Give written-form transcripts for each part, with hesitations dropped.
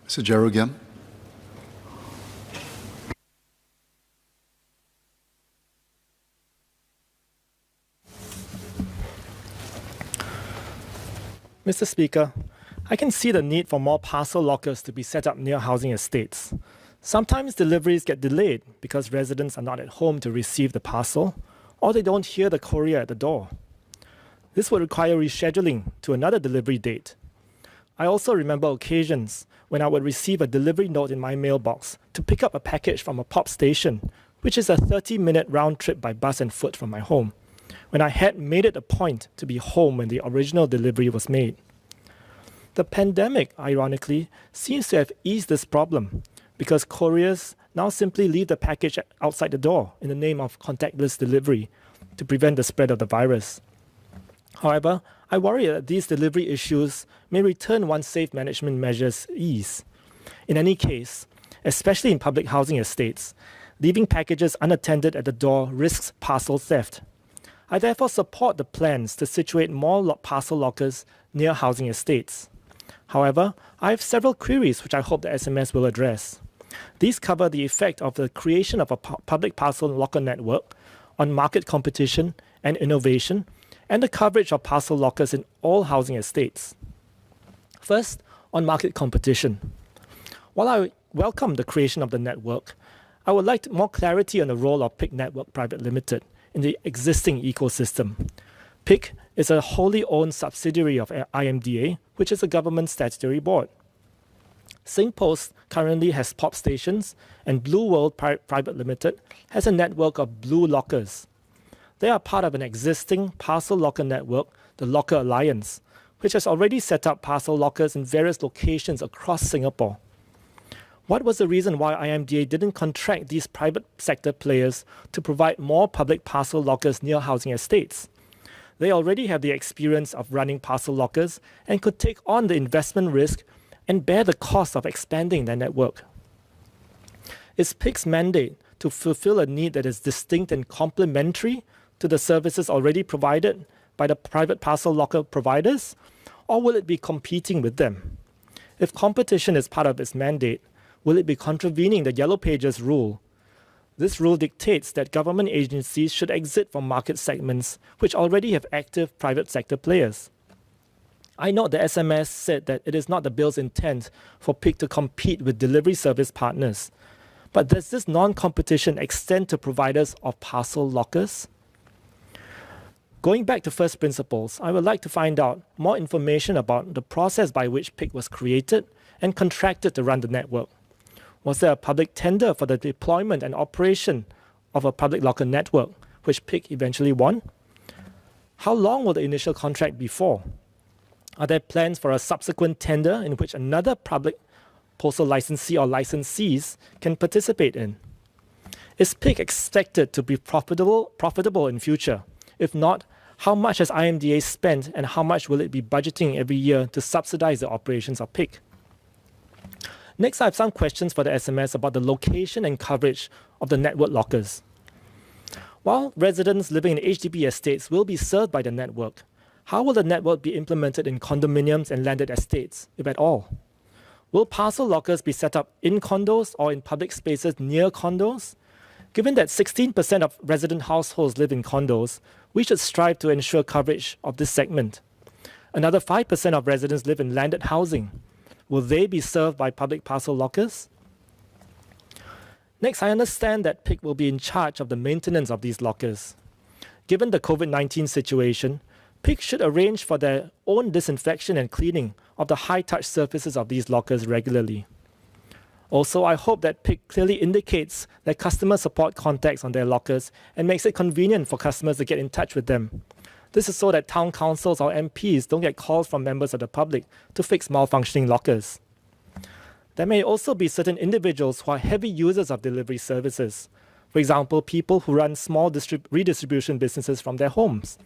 Mr. Gerald Giam. Mr. Speaker, I can see the need for more parcel lockers to be set up near housing estates. Sometimes deliveries get delayed because residents are not at home to receive the parcel, or they don't hear the courier at the door. This would require rescheduling to another delivery date. I also remember occasions when I would receive a delivery note in my mailbox to pick up a package from a pop station, which is a 30-minute round trip by bus and foot from my home, when I had made it a point to be home when the original delivery was made. The pandemic, ironically, seems to have eased this problem because couriers now simply leave the package outside the door in the name of contactless delivery to prevent the spread of the virus. However, I worry that these delivery issues may return once safe management measures ease. In any case, especially in public housing estates, leaving packages unattended at the door risks parcel theft. I therefore support the plans to situate more parcel lockers near housing estates. However, I have several queries which I hope the SMS will address. These cover the effect of the creation of a public parcel locker network on market competition and innovation, and the coverage of parcel lockers in all housing estates. First, on market competition. While I welcome the creation of the network, I would like more clarity on the role of PIC Network Private Limited in the existing ecosystem. PIC is a wholly owned subsidiary of IMDA, which is a government statutory board. SingPost currently has pop stations, and Blue World Private Limited has a network of Blue Lockers. They are part of an existing parcel locker network, the Locker Alliance, which has already set up parcel lockers in various locations across Singapore. What was the reason why IMDA didn't contract these private sector players to provide more public parcel lockers near housing estates? They already have the experience of running parcel lockers and could take on the investment risk and bear the cost of expanding their network. Is PIC's mandate to fulfill a need that is distinct and complementary to the services already provided by the private parcel locker providers, or will it be competing with them? If competition is part of its mandate, will it be contravening the Yellow Pages rule? This rule dictates that government agencies should exit from market segments which already have active private sector players. I note the SMS said that it is not the bill's intent for PIC to compete with delivery service partners. But does this non-competition extend to providers of parcel lockers? Going back to first principles, I would like to find out more information about the process by which PIC was created and contracted to run the network. Was there a public tender for the deployment and operation of a public locker network, which PIC eventually won? How long will the initial contract be for? Are there plans for a subsequent tender in which another public postal licensee or licensees can participate in? Is PIC expected to be profitable in future? If not, how much has IMDA spent and how much will it be budgeting every year to subsidize the operations of PIC? Next, I have some questions for the SMS about the location and coverage of the network lockers. While residents living in HDB estates will be served by the network, how will the network be implemented in condominiums and landed estates, if at all? Will parcel lockers be set up in condos or in public spaces near condos? Given that 16% of resident households live in condos, we should strive to ensure coverage of this segment. Another 5% of residents live in landed housing. Will they be served by public parcel lockers? Next, I understand that PIC will be in charge of the maintenance of these lockers. Given the COVID-19 situation, PIC should arrange for their own disinfection and cleaning of the high-touch surfaces of these lockers regularly. Also, I hope that PIC clearly indicates their customer support contacts on their lockers and makes it convenient for customers to get in touch with them. This is so that town councils or MPs don't get calls from members of the public to fix malfunctioning lockers. There may also be certain individuals who are heavy users of delivery services. For example, people who run small redistribution businesses from their homes.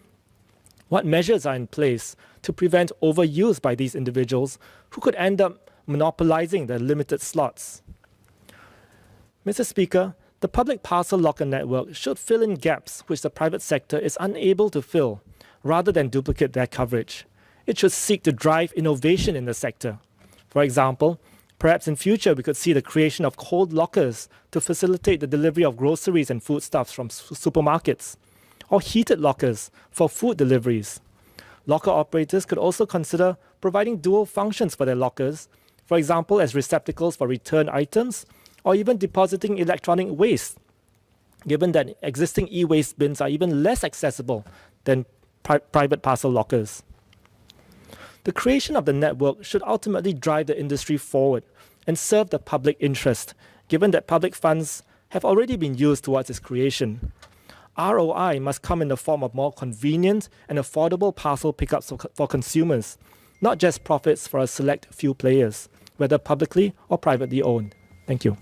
What measures are in place to prevent overuse by these individuals who could end up monopolizing the limited slots? Mr. Speaker, the public parcel locker network should fill in gaps which the private sector is unable to fill, rather than duplicate their coverage. It should seek to drive innovation in the sector. For example, Perhaps in future, we could see the creation of cold lockers to facilitate the delivery of groceries and foodstuffs from supermarkets, or heated lockers for food deliveries. Locker operators could also consider providing dual functions for their lockers, for example, as receptacles for returned items, or even depositing electronic waste, given that existing e-waste bins are even less accessible than private parcel lockers. The creation of the network should ultimately drive the industry forward and serve the public interest, given that public funds have already been used towards its creation. ROI must come in the form of more convenient and affordable parcel pickups for consumers, not just profits for a select few players, whether publicly or privately owned. Thank you.